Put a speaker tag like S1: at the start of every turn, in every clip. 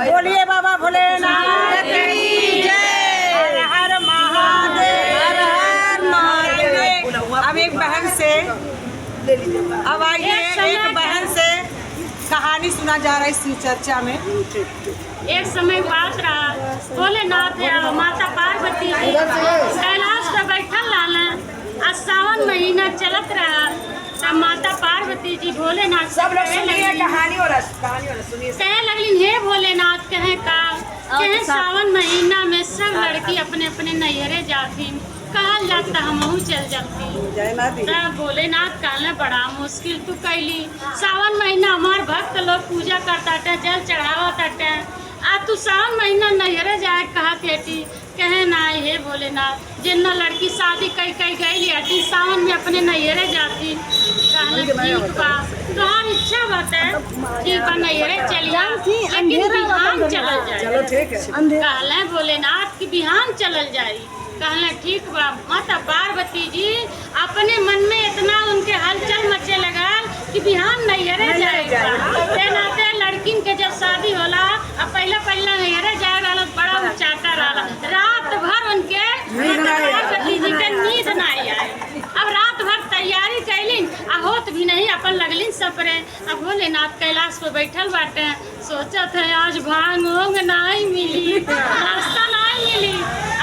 S1: बोलिए बाबा भोलेनाथ की जय। हर हर महादेव, हर हर महादेव। अब एक बहन से, अब आइए एक बहन से कहानी सुना जा रहा है इस चर्चा में।
S2: एक समय बात रहा, भोलेनाथ माता पार्वती जी कैलाश पे बैठल रहना। सावन महीना चलत रहा, तब माता पार्वती जी भोलेनाथ
S1: सब लोग सुनिए कहानी और सुनिए।
S2: कहे लगलिन, हे भोलेनाथ कहे का कहे सावन महीना में सब लड़की अपने अपने नैहरे जाती, कहल जाता हमहू चल जाती। तब भोलेनाथ कहले बड़ा मुश्किल तू कैली, सावन महीना हमार भक्त लोग पूजा करता टे, जल चढ़ावा टे, आ तू सावन महीना नैहरे जाए कहा केटी। कहे ना हे भोलेनाथ, जिन्ना लड़की शादी कई कई गई हटी सावन में अपने नैहरे जाती। कहले ठीक बा, तोहार इच्छा बात है, ठीक बा नैहरे चलिया, लेकिन बिहान चलल जाए। कहले भोलेनाथ की बिहान चलल जाई। कहले ठीक बा। माता पार्वती जी अपने मन में इतना उनके हलचल मचे लगा कि बिहान नैहरे जाएगा। नाते लड़किन के जब शादी होला, अब पहला नैहरे जाए रहा, बड़ा उचाटा रहा, रात भर उनके पार्वती जी के नींद नहीं आए। अब रात भर तैयारी कैलिन, होत भी नहीं, अपन लगलिन सपरे। अब भोलेनाथ कैलाश पे बैठल बाटे, सोचत है आज भांग ओंग नहीं मिली, रास्ता नहीं मिली,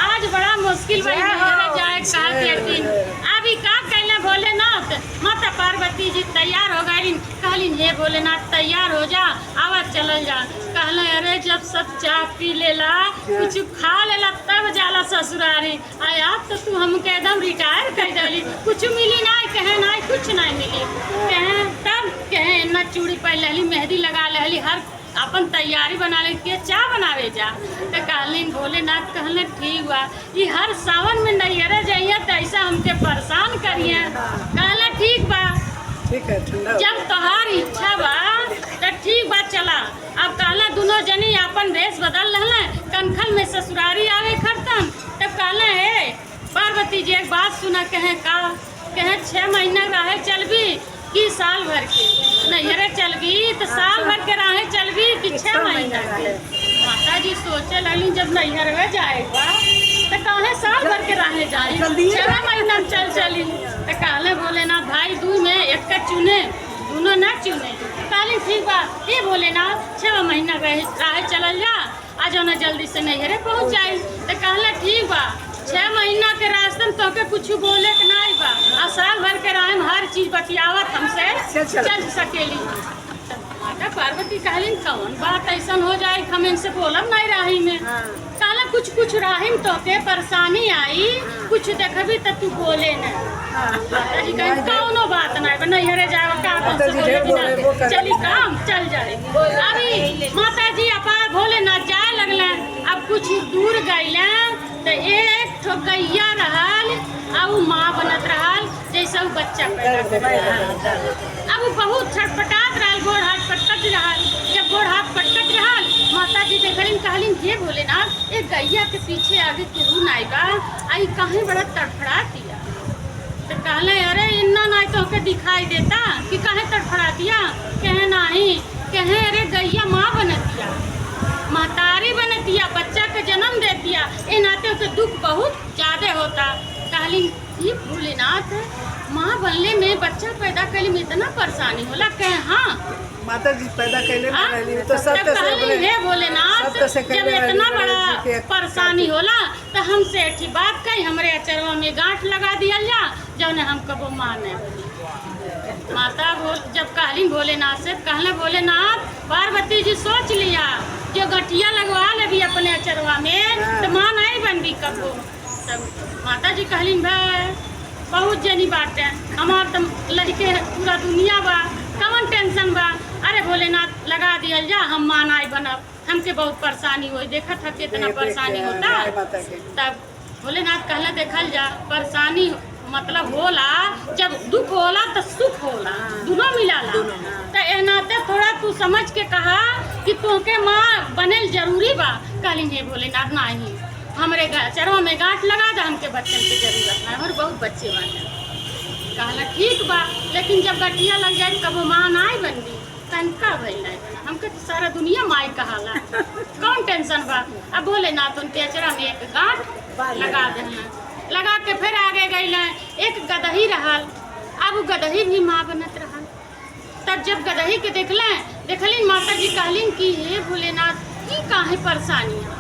S2: आज बड़ा मुश्किल भाई नैहरे जाए कहा केटिन। अभी का कहले भोलेनाथ, माता पार्वती जी तैयार हो गई। कहलिन हे भोलेनाथ तैयार हो जा, आवाज चलल जा। कहले अरे जब सब चाय पी लेला, कुछ खा लेला तब जाला ससुरारी। आया तो तू हमके एकदम रिटायर कर डाली, कुछ मिली नहीं। कहे नहीं कुछ नहीं मिली। कहे तब कहे न चूड़ी पहन ली, मेहंदी लगा ली, हर अपन तैयारी बना ले के चाय बनावे जा। तो कहलिन भोलेनाथ कहले ठीक बा, ये हर सावन में नैहरे जाइए तो ऐसा हमके परेशान करिए। कहले ठीक बा,
S1: ठीक है,
S2: जब तोहार इच्छा बा तो ठीक बा चला। अब कहला दोनों जनी अपन ड्रेस बदल रहे, कनखल में ससुरारी आवे खरतन। तब कहले हे पार्वती जी एक बात सुना। कहे का कहे 6 महीना रहे चलबी कि साल भर के नैहरे चलबी, तो साल भर के राहे चलबी कि 6 महीना के। माता जी सोचे लगी जब नैहरवे जाएगा तो कहे साल भर के राहे जाए, 6 महीना चली। तो कहले भोलेनाथ भाई दू में एक का चुने, दोनों ना चुने। कहली ठीक बा, ये भोलेनाथ 6 महीना राहे चलल जा, आ जाओ ना जल्दी से नैहरे पहुँच जाए। तो कहले ठीक बा, 6 महीना के रास्ते में तोके कुछ बोले के नहीं बा, आ साल भर के राह में हर चीज बतियावत हमसे चल सकेली। माता पार्वती कहलिन कौन बात ऐसा हो जाए, हम इनसे बोलब नहीं राही में। कहला कुछ राही में तोके परेशानी आई, कुछ देखबी तो तू बोले न। माता जी कहीं कौनो बात नहीं, नैहरे जाए का चली काम चल जाए। अभी माता जी अपार भोलेनाथ जाए लगल। अब कुछ दूर गईले तो एक ठो गैया रहल, अब माँ बनत रहल जैसे वो बच्चा पैदा कर रहा। अब बहुत छटपटात रहल, गोड़ हाथ पटकट रहल। जब गोड़ हाथ पटकट रहल, माता जी देखलिन कहलिन हे भोलेनाथ एक गैया के पीछे आगे केहू नहीं बा, आई कहीं बड़ा तड़फड़ा दिया। तो कहले अरे इन्ना नहीं तो के दिखाई देता कि कहे तड़फड़ा दिया। कहे नहीं, कहे अरे गैया माँ बनतिया, महतारी बनतिया, बच्चा के जन्म देतिया, ए नाते उसे दुख बहुत ज्यादा होता। कहलिन ये भोलेनाथ माँ बनले में बच्चा पैदा कैले में इतना परेशानी होला। कहे हाँ
S1: माता जी पैदा कैले में तो सब
S2: हे भोलेनाथ जब इतना बड़ा परेशानी होला तो हमसे ऐठी बात कही, हमरे अचरवा में गांठ लगा दिया जा, जब हम कबो माने। माता जब कहलिन भोलेनाथ से, कहले भोलेनाथ पार्वती जी सोच लिया जो गठिया लगवा ले अपने अचरवा में तो माँ नहीं बन भी कबो। तब माता जी कहलिन भाई बहुत जनी बात है, हमार तो लड़के पूरा दुनिया बा, कौन टेंशन बा। अरे भोलेनाथ लगा दिया जा, हम माँ नहीं बनब, हमके बहुत परेशानी हुई, देखा था कितना परेशानी होता। तब भोलेनाथ कहला देखल जा परेशानी मतलब होला, जब दुख होला तो सुख होला, दोनों मिलाला। तो एनाते थोड़ा तू समझ के कहा कि तोके माँ बनेल जरूरी बा। कहली हे भोलेनाथ नहीं, हमरे चरवा में गांठ लगा दे, हमके बच्चन की जरूरत है, हमारे बहुत बच्चे बाटे। कहला ठीक बा, लेकिन जब गठिया लग जाए कबो माँ नहीं बनबी, तनका भइल नहीं, हमके तो सारा दुनिया माई कहाला। अब भोलेनाथ उनके अचरा में एक गांठ लगा देना, लगा के फिर आगे गई एक गदही रहल। अब वो गदही भी माँ बनत रहल। तब जब गदही के देखलिन माता जी कहलिन कि हे भोलेनाथ ई काहे परेशानी है,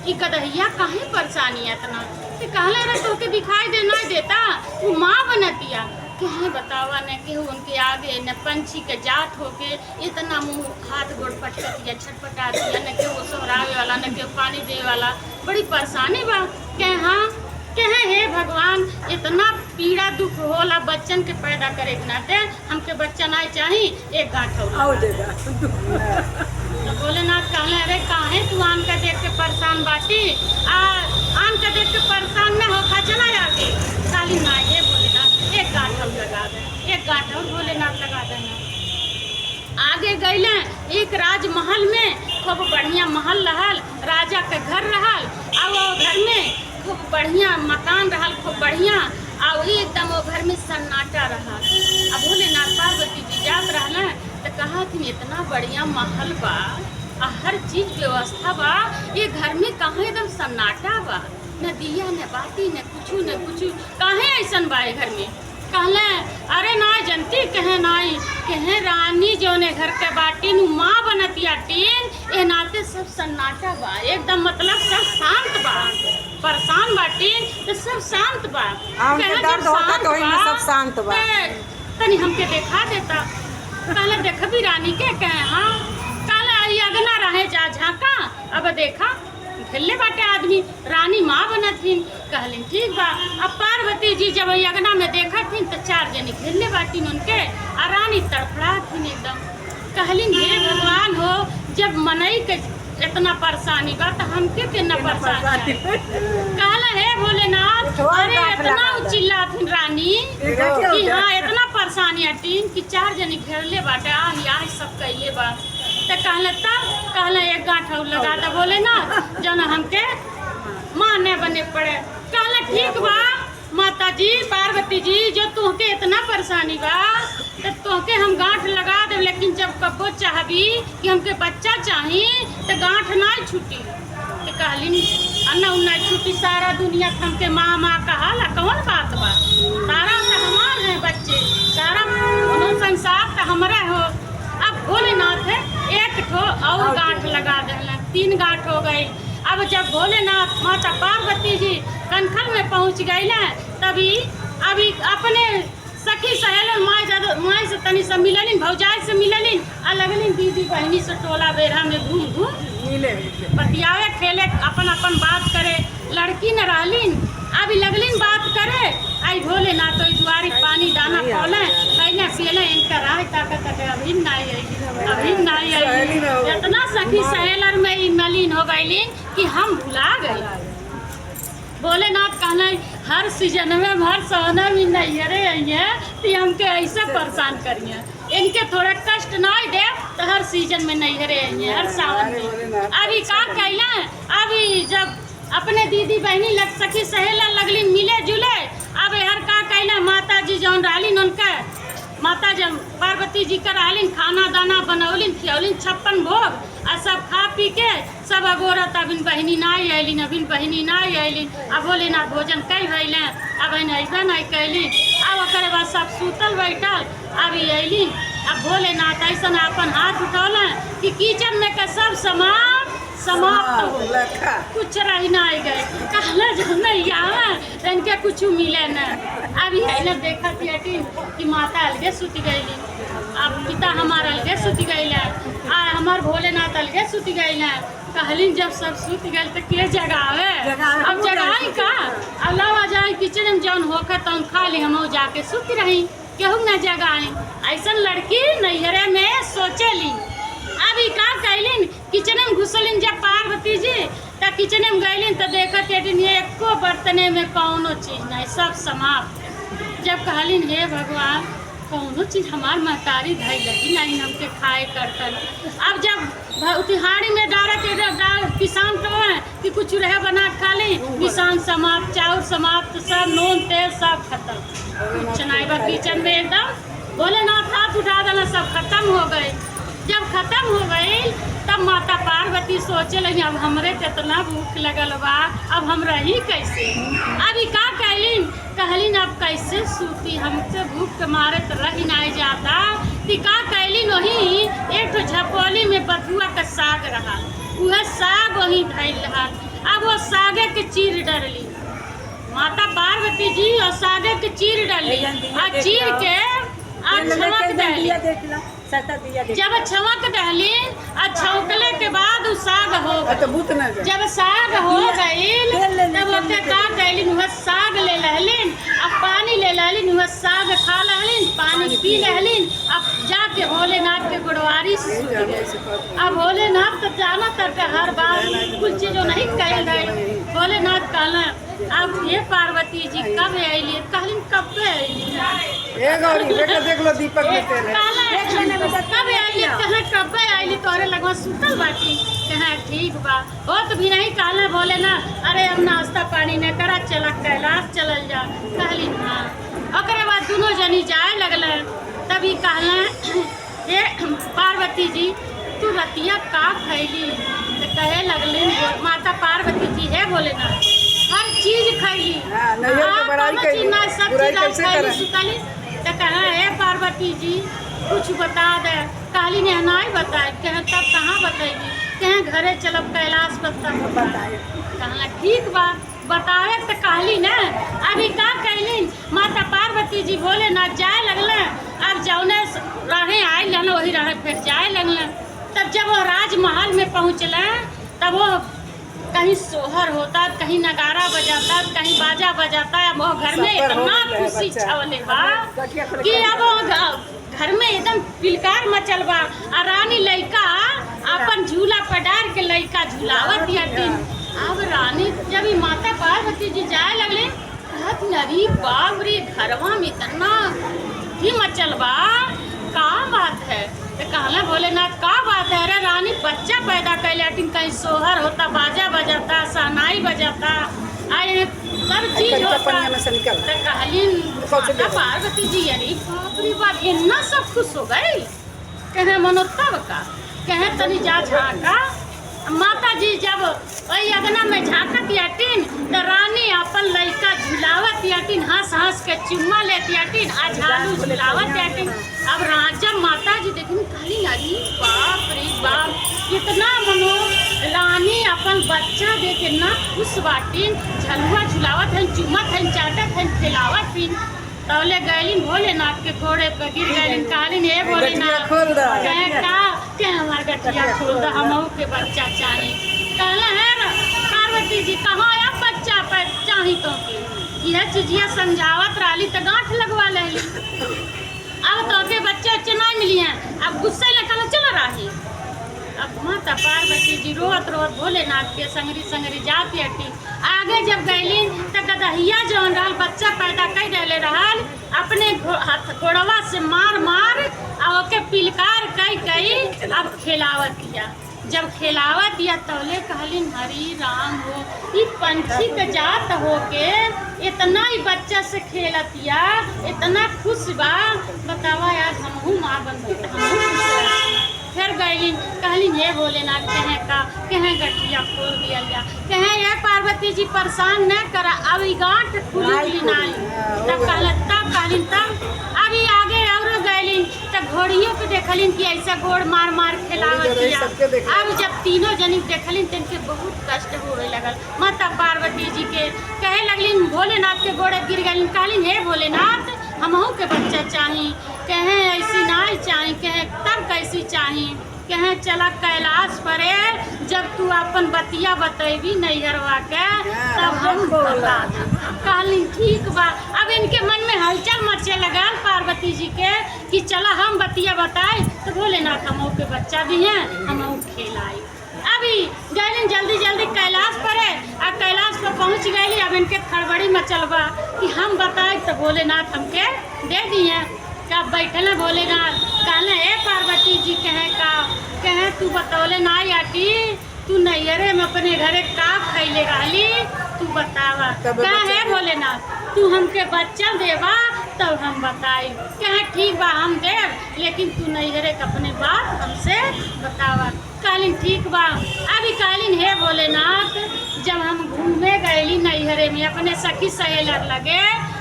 S2: ई गदहिया काहे परेशानी है इतना। तो कहले रे तोके दिखाई दे नहीं देता, वो माँ बनतिया कहे बतावा न के उनके आगे न पंछी के जात होके इतना मुंह हाथ गोड़ पटकतिया छटपटा दिया, न के वो सोहरावे वाला न के पानी दे वाला, बड़ी परेशानी बा। कहे हाँ कहे हे भगवान इतना पीड़ा दुख होला बच्चन के पैदा करे के नाते हमके बच्चा नहीं चाहिए, एक गांठ और देगा। तो भोलेनाथ कहले अरे काहे तू आन का देख के परेशान बाटी, आन का देख के परेशान न होखा चला आगे। खाली ना ये भोलेनाथ एक गांठ और लगा दे, एक गांठ और भोलेनाथ लगा देना। आगे गईले एक राजमहल में खूब बढ़िया महल रहल, राजा के घर रहल। और वो घर में खूब बढ़िया मकान रहल, खूब बढ़िया। और एकदम वो घर में सन्नाटा रहल। अब भोलेनाथ पार्वती जी जात रहल तो कहा कि इतना बढ़िया महल बा, हर चीज व्यवस्था बा, ये घर में कहाँ एकदम सन्नाटा बा, न दिया न बाती न कुछ काहे ऐसन बा घर में। कहले अरे ना जनती कहे रानी जौने घर के बाटी नु माँ बनतिया टीन ए नाते सब सन्नाटा बा, एकदम मतलब सब शांत बा, परेशान बाटी तो सब शांत बा।
S1: सब शांत बा,
S2: तनी हमके देखा देता। कहले देख भी रानी के कहे हाँ। कहले अगना रहे जा झाका, अब देखा खेलने बाटे आदमी रानी माँ बनथिन। कहलिन ठीक बा। अब पार्वती जी जब अगना में देखथिन तो 4 जनी खेलने बाटिन उनके, और रानी तड़फड़ाथिन एकदम। कहलिन हे भगवान हो, जब मनई के इतना परेशानी बा तो हमके कितना परेशानी। कहले हे भोलेनाथ अरे इतना चिल्लाथिन रानी कि हाँ इतना परेशानी हटीन कि 4 जनी घेरले बाटे आ सब कहिए बा। तो कहले एक गांठ और लगा दे भोलेनाथ जौन हमके माँ न बने पड़े। कहले ठीक बा माता जी पार्वती जी, जो तुहके इतना परेशानी बा तो तुहके हम गांठ लगा दे, लेकिन जब कबो चाहबी कि हमके बच्चा चाहिए तो गांठ ना छूटी। तो कहलिन अन्ना उन्ना छूटी, सारा दुनिया हमके माँ माँ कहाला कौन बात बा, सारा तो हमार है बच्चे, सारा संसार तो हमारा हो। अब भोलेनाथ एक ठो और गांठ लगा देना, 3 गांठ हो गई। अब जब भोलेनाथ माता पार्वती जी कनखल में पहुंच गई ना, तभी अभी अपने सखी सहेलन माई से तनी से मिललिन, भौजाई से मिललिन, आ लगलिन दीदी बहनी से टोला बेरा में घूम बतियावे खेले, अपन बात करे। लड़की न रहलिन, अभी लगलिन बात करे। आई भोलेनाथ तो द्वारी पानी दाना खोले पहले पियले, इनका राय ताकत अभी नहीं आई। इतना सखी सहेलर में मलिन हो गईलिन कि हम भुला गए। भोलेनाथ कहले हर सीजन में हर सहना में नैहरे आइए तो हमके ऐसा परेशान करिए, इनके थोड़ा कष्ट नहीं दे तो हर सीजन में नैहरे आइए, हर सावन में। अभी का कहला, अभी जब अपने दीदी बहनी लग सखी सहेला लगलिन मिले जुले, अब हर का कहला माता जी जौन रहलिन उनका माता जब पार्वती जी का रहलिन खाना दाना बनौलिन खियौलिन 56 भोग, और सब खा पी के सब अगोरत अबिन बहनी नहीं अलिन, अबिन बहनी नहीं अलिन। अब भोलेनाथ भोजन कई भैलें, अब ऐसा नहीं कैलिन। अब ओकरे बाद सब सुतल बैठल, अभी अलिन। अब भोलेनाथ ऐसा अपन हाथ उठौलें कि किचन में का सब समाप्त हो, कुछ रही नहीं गए। कहला जब नहीं आवे इनके कुछ मिले न। अभी है देखा कि माता अलगे सुती गई, अब पिता हमारा अलगे सुती गई, हमार भोलेनाथ अलगे सुती गई। कहलिन जब सब सुत गए तो के जगावे, अब जगाई का अलावा जाए किचन में जौन होकर तौन खा ली, हम जाके सुत रही, केहू न जगाई। ऐसा लड़की नैहरे में सोचेली। अभी का कहलिन किचन में घुसलिन जब पार्वती जी तो किचन में गईलिन तो देखत एको बर्तने में कौनो चीज नहीं, सब समाप्त। जब कहलिन हे भगवान कौनो चीज हमार महतारी धई लगी नहीं हमके खाए करतन। अब जब तिहाड़ी में डाल किसान तो कि कुछ रहे बना खा ली, किसान समाप्त, चाउर समाप्त, सब नून तेल सब खत्म, कुछ नहीं बा किचन में। एकदम भोलेनाथ हाथ उठा देना, सब खत्म हो गए। जब खत्म हो गई तब माता पार्वती सोचे लगी अब हमरे के इतना भूख लगल बा, अब हम रही कैसे। अभी का कहलिन अब कैसे सूती, हमसे भूख के मारे तो रही नहीं जाता। ती का कहलिन वही एक तो झपोली में बथुआ का साग रहा, वह साग वही धैल रहा। अब वो सागे के चीर डरली माता पार्वती जी, और सागे के चीर डरली और चीर के छमक दहली। जब छमक दहली और छौकले के बाद उ साग हो गई। जब साग हो गई तब ओके का कहलिन वह साग ले लहलिन, अब पानी ले लहलिन, वह साग खा लहलिन, पानी पी लहलिन। अब जाके भोलेनाथ के गुड़वारी से अब भोलेनाथ तो जाना करके हर बार कुछ चीज़ों नहीं कह रहे। भोलेनाथ कहला अब ये पार्वती जी कब आईली, कहलिन कब आईली
S3: देख लो दीपक
S2: कब आईली, कहे कब आईली तोरे लगवा सुतल बाटी, कहे ठीक बा होत भी नहीं। कहला बोले ना अरे हम नाश्ता पानी न करा, चला कैलाश चलल जा। कहलिन हाँ। ओकरे बाद दोनों जनी जाए लगल। तभी कहला ये पार्वती जी तू रतिया का खैली, तो कहे लगलिन माता पार्वती जी है बोले ना हर चीज खैली, सब चीज खैली सुतली। तो कहा है पार्वती जी कुछ बता दे। कहली ने नहीं बताए, कहे तब कहाँ बताएगी, कहे घरे चलब कैलाश पर तब बताए। कहला ठीक बा बतावे तो कहली ना। अभी का कहलिन माता पार्वती जी बोले ना जाए लगल। अब जौने रहे आए लगल वही रहे फिर जाए लगल। तब जब वो राजमहल में पहुँचल तब वो कहीं सोहर होता, कहीं नगारा बजाता, कहीं बाजा बजाता। अब वो घर में इतना खुशी छवले बा कि अब घर में एकदम पिलकार मचल बा। और रानी लइका अपन झूला पर डार के लइका झूलावत याटिन। अब रानी जब ही माता पार्वती जी जाए लगले कहत नरी बाप रे घरवा में इतना ही मचल बा, का बात है। तो कहला भोलेनाथ का बात है, अरे रानी बच्चा पैदा कर लेटिन, कहीं सोहर होता, बाजा बजाता, सहनाई बजाता, अरे सब चीज होता। तो कहलिन माता पार्वती जी अरे बाप रे बाप इतना सब खुश हो गई। कहे मनो तब का कहे तनी जा झाका। माता जी जब वही अगना में झाँकत याटिन तो रानी अपन लइका झुलावत याटिन, हंस हंस के चुम्मा लेती याटिन, आ झालू झुलावत याटिन। अब जब माता जी देखी कहली अरे बाप रे बाप इतना मनो रानी अपन बच्चा देख ना खुश बाटिन, झलुआ झुलावत है, चुम्मत है, चाटत है, खिलावत पिन। तौले गैलिन भोलेनाथ के घोड़े पर गिर गैलिन। कहलिन हे भोलेनाथ कहे का के हमार गठिया खोल दो, हमहू के बच्चा चाहिए। कहला है पार्वती जी कहाँ अब बच्चा पर चाही तो के यह चीजिया समझावत रही तो गांठ लगवा लेली। अब तो के बच्चे अच्छे नहीं मिली हैं, अब गुस्से ले कहला चला रही। अब माता पार्वती जी रोत रोत भोलेनाथ के संगरी जाती हटी। आगे जब गैली तो गदहिया जौन रहल बच्चा पैदा कर देले रहल अपने घोड़वा से मार मार और ओके पिलकार कई अब खिलावत दिया। जब खिलावत दिया तौले कहलिन हरी राम हो ई पंछी के जात हो के इतना ही बच्चा से खेलतिया, इतना खुश बा। बतावा यार हमहू माँ बन गई। फिर गैलिन कहलिन हे भोलेनाथ कहे गठिया खोल दिया जा। कहे ये पार्वती जी परेशान न करा, अब गांठ खुली नहीं। तब कहलिन तब अभी आगे और गैलिन तब घोड़ियों के देखलिन कि ऐसा गोड़ मार मार खिलावत दिया। अब जब तीनों जनी देखलिन तो इनके बहुत कष्ट होने लगल। माता पार्वती जी के कहे लगलिन भोलेनाथ के गोड़े गिर गलिन। कहलिन हे भोलेनाथ हमहू के बच्चा चाहिए। कहे ऐसी नहीं चाहिए। कहे तब कैसी चाहिए। कहे चला कैलाश परे जब तू अपन बतिया बतेबी नैहरवा के तब हम बता। कहलिन ठीक बा। अब इनके मन में हलचल मचे लगा पार्वती जी के कि चला हम बतिया बताए तो भोलेनाथ हमहू के बच्चा भी हैं, हमहू खेलाई। अभी गैलिन जल्दी जल्दी कैलाश परे अब कैलाश पर पहुँच गई। अब इनके खड़बड़ी मचल बा कि हम बताए तो भोलेनाथ हमके दे दिए। कब बैठल भोलेनाथ कहले हे पार्वती जी कहे तू बतौले ना आटी तू नैहरे में अपने घरे का खैले रहली तू बतावा। कहे भोलेनाथ तू हमके बच्चा देवा तब हम बताई कहे ठीक बा हम देव, लेकिन तू नैहरे के अपने बात हमसे बतावा। कहलिन ठीक बा। अभी कहलिन हे भोलेनाथ, जब हम घूमे गईली नैहरे में अपने सखी सहेलर लगे,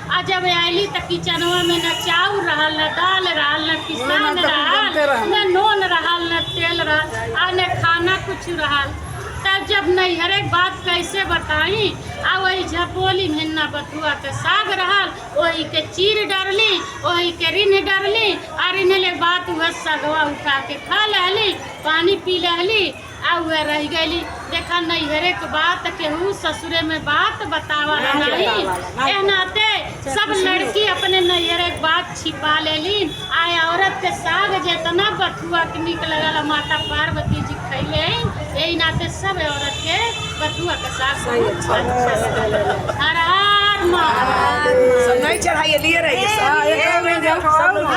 S2: आ जब आयली तो किचनवा में न चाउर रहल, न दाल रहल, न किसान रहल, न नून रहल, न तेल रहल, आ न खाना कुछ रहल। तब जब नैहरे के बात कैसे बताई, आ वही झपोली में बथुआ के साग रहल, वही के चीर डरली, वही के रिन्ह डरली, आ रिन्हले बात वह सगवा उठा के खा लहली, पानी पी लहली, आ वह रह गईली। देखा नैहरे के बात केहू ससुरे में बात बतावा नहीं, एह नाते सब लड़की अपने नैहरे के बात छिपा लेली। आय औरत के साग जितना बथुआ के निक लगल माता पार्वती जी खैले, यही नाते सब औरत के बथुआ के साग बहुत अच्छा लगल। हर हर महादेव।
S3: नहीं चढ़ाइए लिए रहिए सब।